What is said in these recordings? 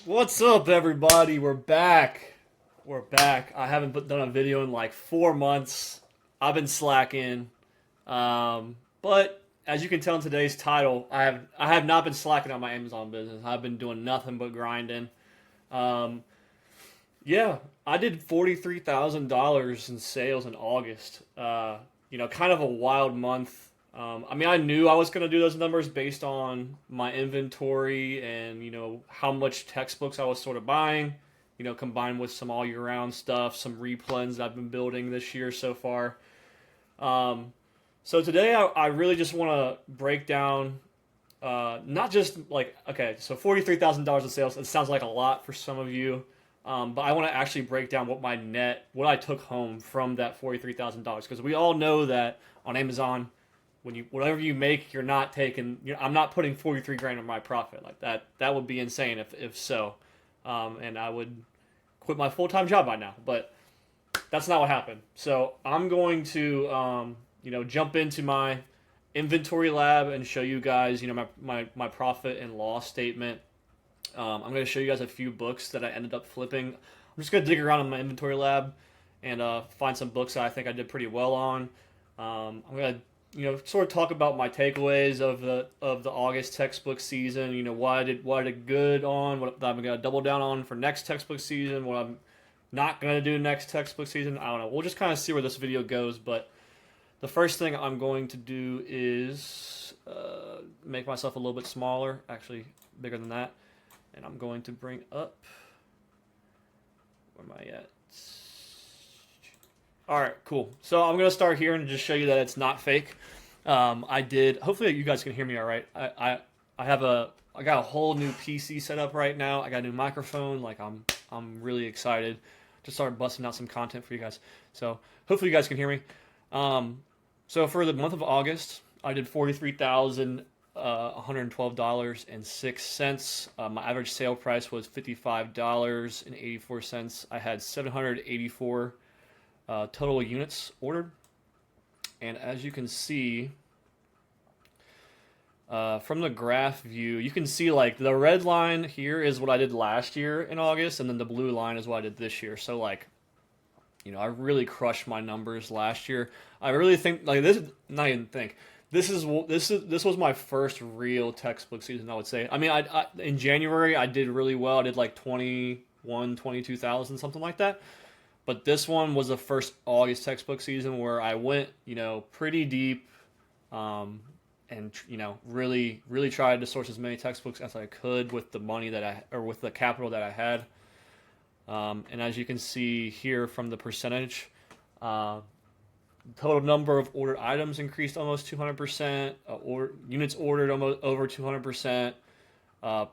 What's up, everybody? We're back. We're back. I haven't done a video in like 4 months. I've been slacking, but as you can tell in today's title, I have not been slacking on my Amazon business. I've been doing nothing but grinding. Um, yeah, I did $43,000 in sales in August. Kind of a wild month. I mean, I knew I was going to do those numbers based on my inventory and how much textbooks I was sort of buying. Combined with some all year round stuff, some replens that I've been building this year so far. Um, so today I really just want to break down not just like, okay, so $43,000 in sales. It sounds like a lot for some of you, but I want to actually break down what I took home from that $43,000, because we all know that on Amazon, whatever you make, you're not taking. I'm not putting 43 grand in my profit like that. That would be insane if so, and I would quit my full time job by now. But that's not what happened. So I'm going to jump into my inventory lab and show you guys my profit and loss statement. I'm going to show you guys a few books that I ended up flipping. I'm just going to dig around in my inventory lab and find some books that I think I did pretty well on. I'm going to sort of talk about my takeaways of the August textbook season. What I did good on, what I'm going to double down on for next textbook season, what I'm not going to do next textbook season. I don't know. We'll just kind of see where this video goes. But the first thing I'm going to do is make myself a little bit smaller, actually bigger than that. And I'm going to bring up, where am I at? All right, cool. So I'm going to start here and just show you that it's not fake. Hopefully you guys can hear me all right. I got a whole new PC set up right now. I got a new microphone. Like I'm really excited to start busting out some content for you guys. So hopefully you guys can hear me. So for the month of August, I did $43,112.06. My average sale price was $55.84. I had 784 total units ordered. And as you can see, from the graph view, you can see like the red line here is what I did last year in August, and then the blue line is what I did this year. So like, I really crushed my numbers last year. I really think like this. Not even think. This was my first real textbook season, I would say. I mean, I in January I did really well. I did like 22,000, something like that. But this one was the first August textbook season where I went, pretty deep, and really, really tried to source as many textbooks as I could with the money with the capital that I had. And as you can see here from the percentage, total number of ordered items increased almost 200%. Units ordered almost over 200%.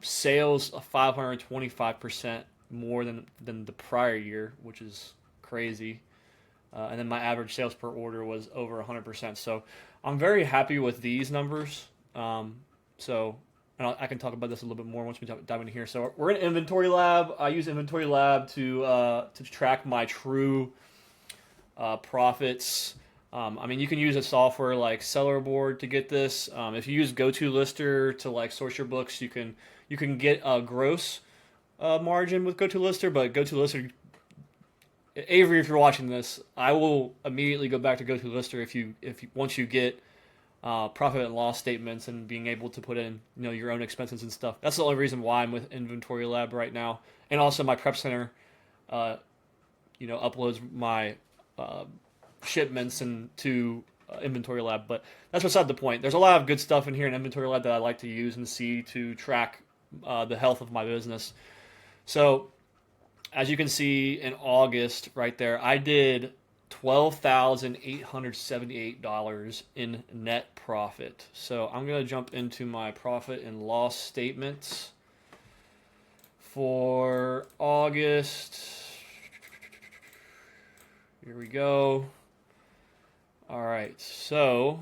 Sales 525% more than the prior year, which is crazy. And then my average sales per order was over 100%. So I'm very happy with these numbers. And I can talk about this a little bit more once we dive in here. So we're in Inventory Lab. I use Inventory Lab to track my true profits. I mean, you can use a software like Sellerboard to get this. If you use GoToLister to like source your books, you can get a gross margin with GoToLister, but GoToLister, Avery, if you're watching this, I will immediately go back to GoToLister if you once you get profit and loss statements and being able to put in your own expenses and stuff. That's the only reason why I'm with Inventory Lab right now, and also my Prep Center, uploads my shipments to Inventory Lab. But that's beside the point. There's a lot of good stuff in here in Inventory Lab that I like to use and see to track the health of my business. So as you can see in August right there, I did $12,878 in net profit. So I'm going to jump into my profit and loss statements for August. Here we go. All right, so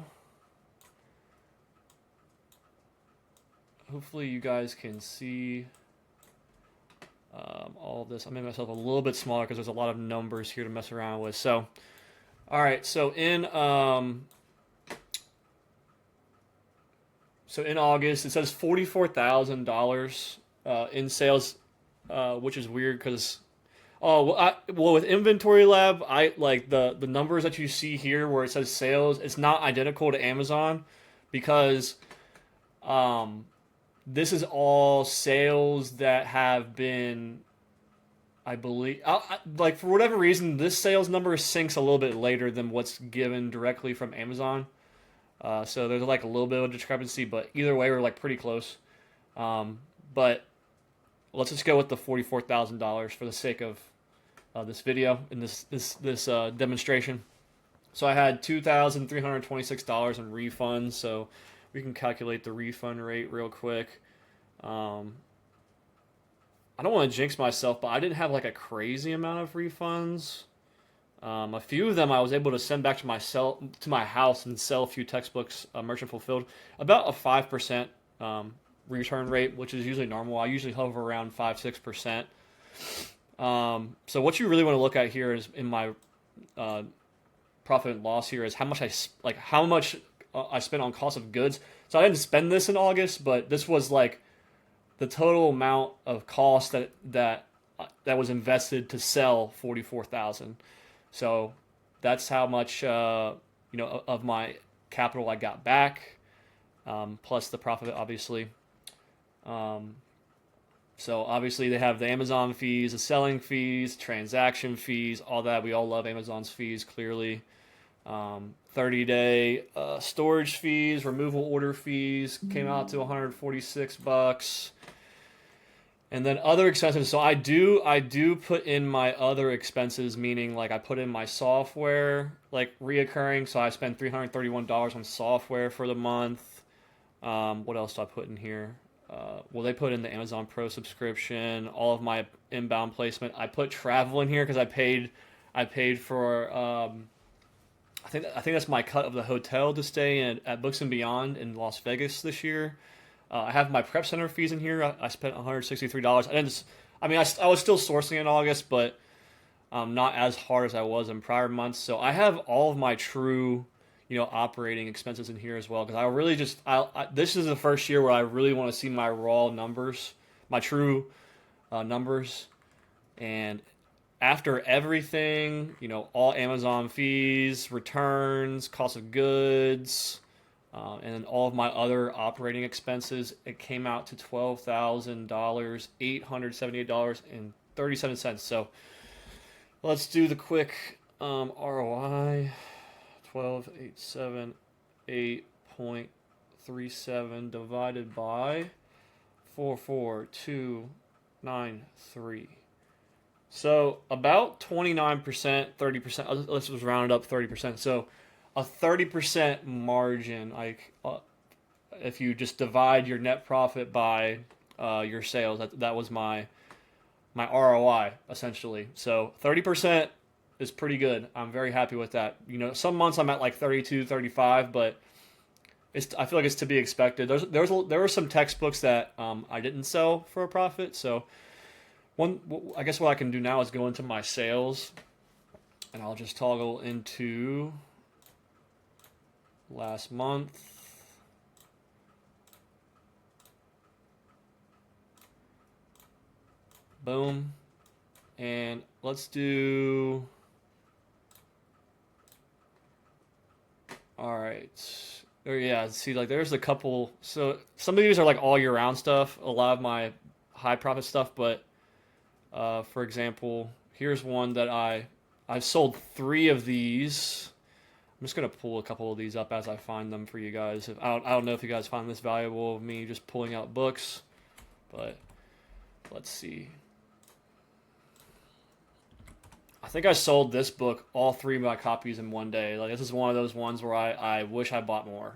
hopefully you guys can see all of this. I made myself a little bit smaller because there's a lot of numbers here to mess around with. So, all right, so in August, it says $44,000 in sales which is weird because well, with Inventory Lab, I like the numbers that you see here where it says sales. It's not identical to Amazon because um, this is all sales that have been, I believe, like for whatever reason, this sales number syncs a little bit later than what's given directly from Amazon. So there's like a little bit of discrepancy, but either way, we're like pretty close. But let's just go with the $44,000 for the sake of this video and this demonstration. So I had $2,326 in refunds. So we can calculate the refund rate real quick. I don't want to jinx myself, but I didn't have like a crazy amount of refunds. A few of them I was able to send back to my house and sell a few textbooks, merchant fulfilled. About a 5% return rate, which is usually normal. I usually hover around 5-6%. So what you really want to look at here is in my profit and loss here is how much I spent on cost of goods. So I didn't spend this in August, but this was like the total amount of cost that was invested to sell 44,000. So that's how much of my capital I got back, plus the profit, obviously. So obviously they have the Amazon fees, the selling fees, transaction fees, all that. We all love Amazon's fees, clearly. 30-day storage fees, removal order fees came out to $146. And then other expenses. So I do put in my other expenses, meaning like I put in my software, like reoccurring. So I spend $331 on software for the month. What else do I put in here? Well, they put in the Amazon Pro subscription, all of my inbound placement. I put travel in here because I paid for I think that's my cut of the hotel to stay at Books and Beyond in Las Vegas this year. I have my prep center fees in here. I spent $163. I was still sourcing in August, but not as hard as I was in prior months. So I have all of my true, operating expenses in here as well. Because I really this is the first year where I really want to see my raw numbers, my true numbers. And after everything, all Amazon fees, returns, cost of goods, and all of my other operating expenses, it came out to $12,000, $878.37. So let's do the quick ROI. 12,878.37 divided by 44293. So about 29%, 30%. Let's just round it up 30%. So a 30% margin, like if you just divide your net profit by your sales, that was my ROI essentially. So 30% is pretty good. I'm very happy with that. Some months I'm at like 32, 35, but I feel like it's to be expected. There were some textbooks that I didn't sell for a profit. So I guess what I can do now is go into my sales, and I'll just toggle into last month. Boom. And let's do, all right. Yeah, see, like there's a couple. So some of these are like all year round stuff, a lot of my high profit stuff, but for example, here's one that I've sold 3 of these. I'm just gonna pull a couple of these up as I find them for you guys. I don't know if you guys find this valuable of me just pulling out books, but let's see. I think I sold this book, all 3 of my copies in one day. Like this is one of those ones where I wish I bought more.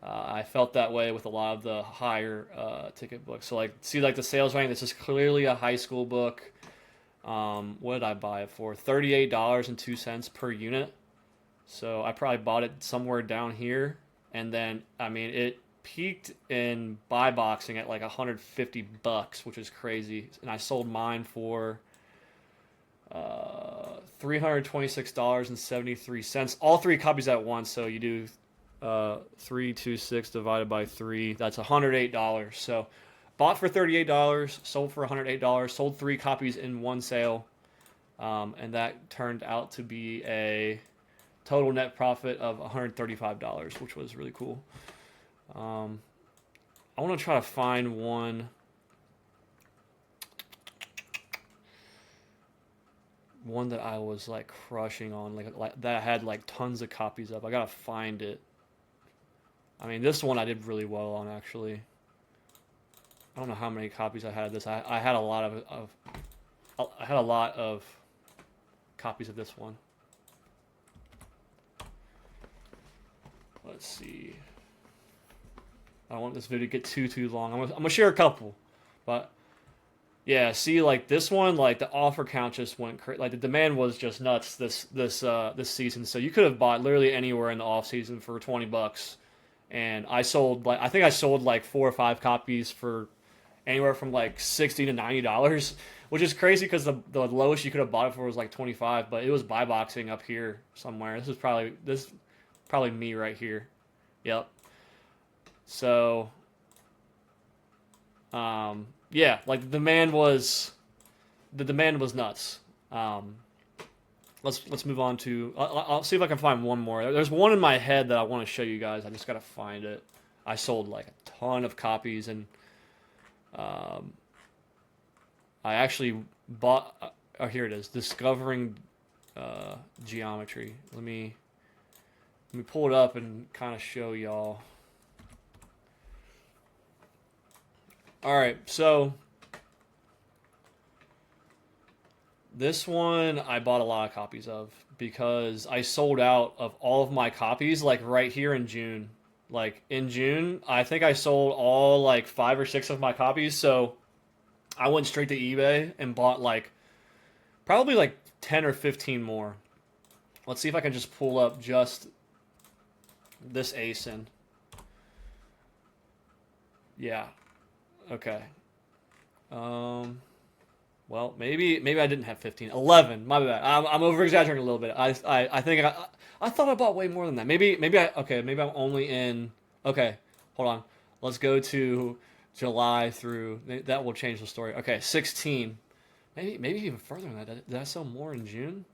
I felt that way with a lot of the higher ticket books. So like, see like the sales rank. This is clearly a high school book. What did I buy it for? $38.02 per unit. So I probably bought it somewhere down here, and then it peaked in buy boxing at like $150, which is crazy. And I sold mine for $326.73. All 3 copies at once. So you do 326 divided by 3. That's $108. So bought for $38, sold for $108, sold 3 copies in one sale, and that turned out to be a total net profit of $135, which was really cool. I want to try to find one that I was like crushing on, like that I had like tons of copies of. I gotta find it. I mean, this one I did really well on, actually. I don't know how many copies I had of this. I had a lot I had a lot of copies of this one. Let's see. I don't want this video to get too long. I'm gonna share a couple, but yeah, see, like this one, like the offer count just went crazy. Like the demand was just nuts this season. So you could have bought literally anywhere in the off season for $20, and I sold like I think I sold like 4 or 5 copies for anywhere from like $60 to $90, which is crazy because the lowest you could have bought it for was like 25. But it was buy boxing up here somewhere. This is probably me right here. Yep. So, yeah, like the demand was nuts. Let's move on to. I'll see if I can find one more. There's one in my head that I want to show you guys. I just gotta find it. I sold like a ton of copies, and I actually bought. Oh, here it is. Discovering Geometry. Let me pull it up and kind of show y'all. All right, so this one I bought a lot of copies of because I sold out of all of my copies like right here in June. Like in June, I think I sold all like 5 or 6 of my copies. So I went straight to eBay and bought like probably like 10 or 15 more. Let's see if I can just pull up just this ASIN. Yeah. Okay. Well, maybe I didn't have 15. 11. My bad. I'm over exaggerating a little bit. I think I thought I bought way more than that. Maybe I'm only in. Okay, hold on. Let's go to July through. That will change the story. Okay, 16. Maybe even further than that. Did I sell more in June?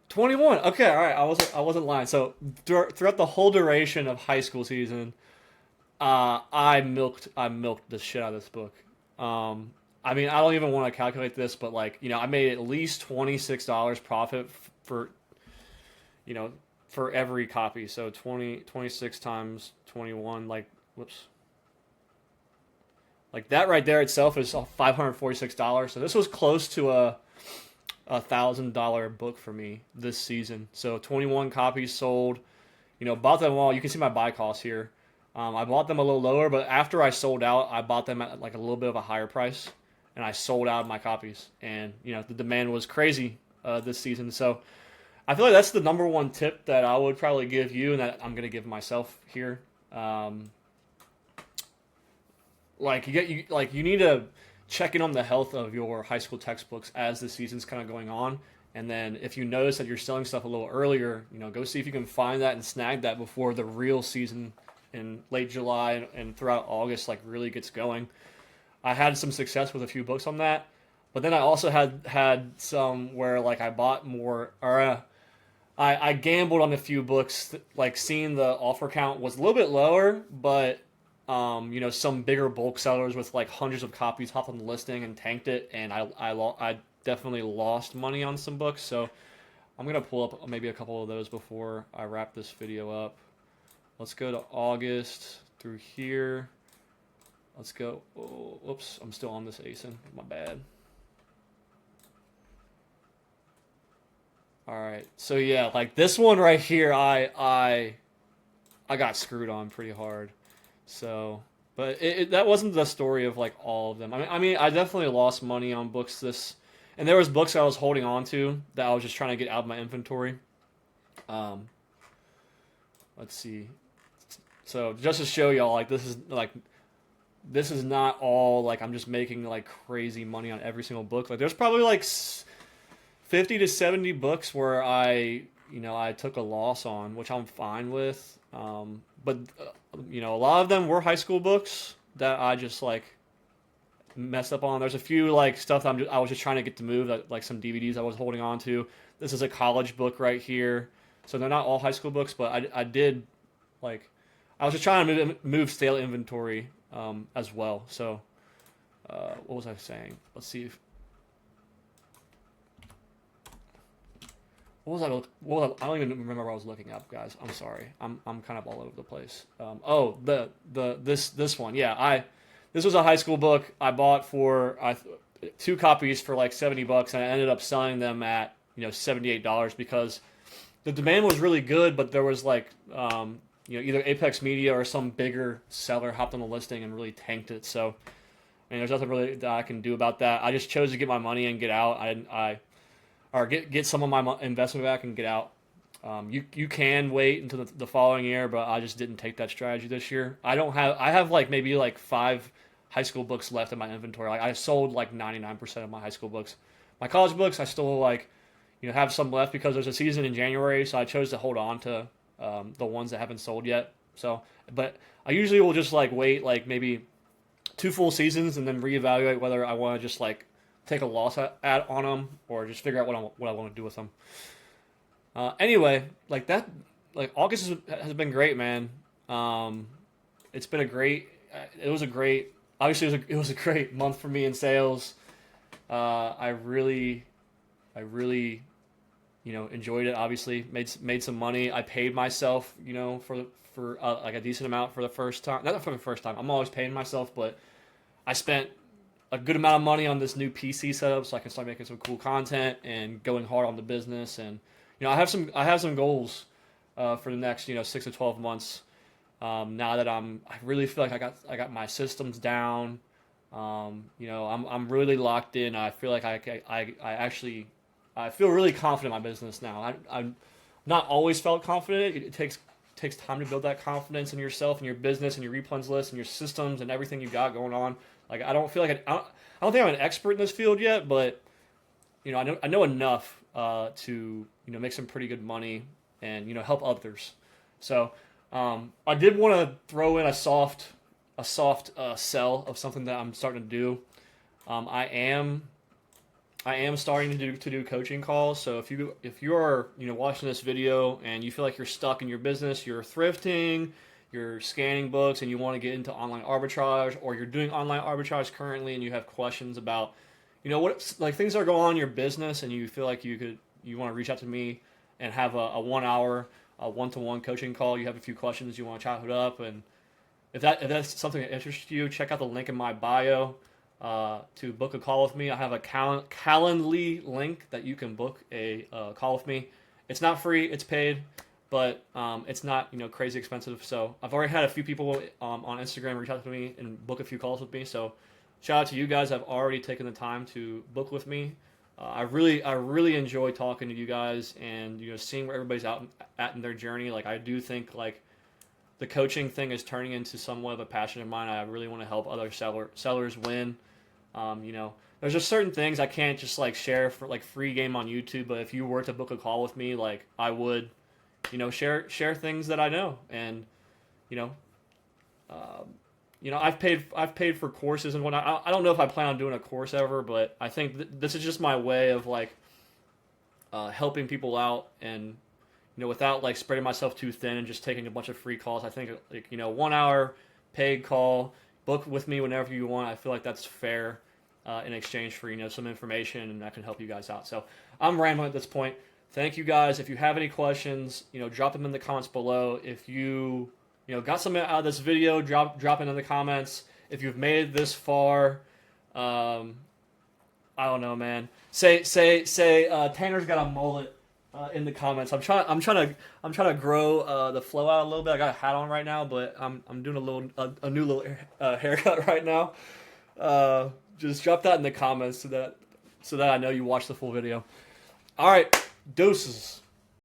21. Okay, all right. I wasn't lying. So throughout the whole duration of high school season, I milked the shit out of this book. I mean, I don't even want to calculate this, but like, you know, I made at least $26 profit for, you know, for every copy. So 26 times 21, like, whoops. Like that right there itself is $546. So this was close to a $1,000 book for me this season. So 21 copies sold, you know, bought them all. You can see my buy cost here. I bought them a little lower, but after I sold out, I bought them at like a little bit of a higher price, and I sold out my copies. And you know, the demand was crazy this season. So I feel like that's the number one tip that I would probably give you, and that I'm gonna give myself here. Like you need to check in on the health of your high school textbooks as the season's kind of going on. And then if you notice that you're selling stuff a little earlier, you know, go see if you can find that and snag that before the real season in late July and throughout August like really gets going. I had some success with a few books on that, but then I also had some where like I bought more, or I gambled on a few books, like seeing the offer count was a little bit lower, but you know, some bigger bulk sellers with like hundreds of copies hopped on the listing and tanked it, and I definitely lost money on some books. So I'm gonna pull up maybe a couple of those before I wrap this video up. Let's go to August through here. Let's go. Oh, whoops, I'm still on this ASIN. My bad. All right. So yeah, like this one right here, I got screwed on pretty hard. So, but that wasn't the story of like all of them. I mean, I definitely lost money on books and there was books I was holding on to that I was just trying to get out of my inventory. Let's see. So just to show y'all, like this is not all like I'm just making like crazy money on every single book. Like there's probably like 50 to 70 books where I took a loss on, which I'm fine with. But you know, a lot of them were high school books. that I just like messed up on. There's a few like stuff that I was just trying to get to move, that, like some DVDs I was holding on to. This is a college book right here, so they're not all high school books, but I did like I was just trying to move stale inventory as well. So what was I saying? Let's see if what was I? I don't even remember what I was looking up, guys. I'm sorry. I'm kind of all over the place. This one. Yeah, this was a high school book I bought for 2 copies for like $70, and I ended up selling them at $78 because the demand was really good, but there was like either Apex Media or some bigger seller hopped on the listing and really tanked it. So there's nothing really that I can do about that. I just chose to get my money and get out. Or get some of my investment back and get out. You can wait until the following year, but I just didn't take that strategy this year. I have like maybe like 5 high school books left in my inventory. Like I sold like 99% of my high school books. My college books, I still like have some left because there's a season in January, so I chose to hold on to the ones that haven't sold yet. So, but I usually will just like wait like maybe 2 full seasons and then reevaluate whether I want to just like take a loss on them or just figure out what I want to do with them. Anyway, like that, like August has been great, man. It's been obviously it was a great month for me in sales. I really enjoyed it. Obviously made some money. I paid myself for like a decent amount for the first time. Not for the first time. I'm always paying myself, but I spent a good amount of money on this new PC setup so I can start making some cool content and going hard on the business. And I have some goals for the next 6 to 12 months. Now that I really feel like I got my systems down. I'm really locked in. I feel like I feel really confident in my business now. I'm not always felt confident. It takes time to build that confidence in yourself and your business and your replens list and your systems and everything you got going on. Like I don't feel like I don't think I'm an expert in this field yet, but I know enough to make some pretty good money and help others. So I did want to throw in a soft sell of something that I'm starting to do. I am starting to do coaching calls. So if you are watching this video and you feel like you're stuck in your business, you're thrifting, you're scanning books, and you want to get into online arbitrage, or you're doing online arbitrage currently and you have questions about what like things that are going on in your business, and you feel like you want to reach out to me and have a 1 hour one-to-one coaching call. You have a few questions you want to chat it up, and if that's something that interests you, check out the link in my bio to book a call with me. I have a Calendly link that you can book a call with me. It's not free, it's paid, but it's not crazy expensive. So I've already had a few people on Instagram reach out to me and book a few calls with me. So shout out to you guys. I've already taken the time to book with me. I really enjoy talking to you guys and seeing where everybody's at in their journey. Like I do think like the coaching thing is turning into somewhat of a passion of mine. I really want to help other sellers win. There's just certain things I can't just like share for like free game on YouTube. But if you were to book a call with me, like I would, share things that I know. And I've paid for courses and whatnot. I don't know if I plan on doing a course ever, but I think this is just my way of like helping people out and without like spreading myself too thin and just taking a bunch of free calls. I think like 1 hour paid call, book with me whenever you want. I feel like that's fair in exchange for some information, and that can help you guys out. So I'm rambling at this point. Thank you guys. If you have any questions, drop them in the comments below. If you got something out of this video, drop it in the comments. If you've made it this far, I don't know, man. Say Tanner's got a mullet in the comments. I'm trying to grow the flow out a little bit. I got a hat on right now, but I'm doing a new little haircut right now. Just drop that in the comments so that I know you watched the full video. All right, deuces.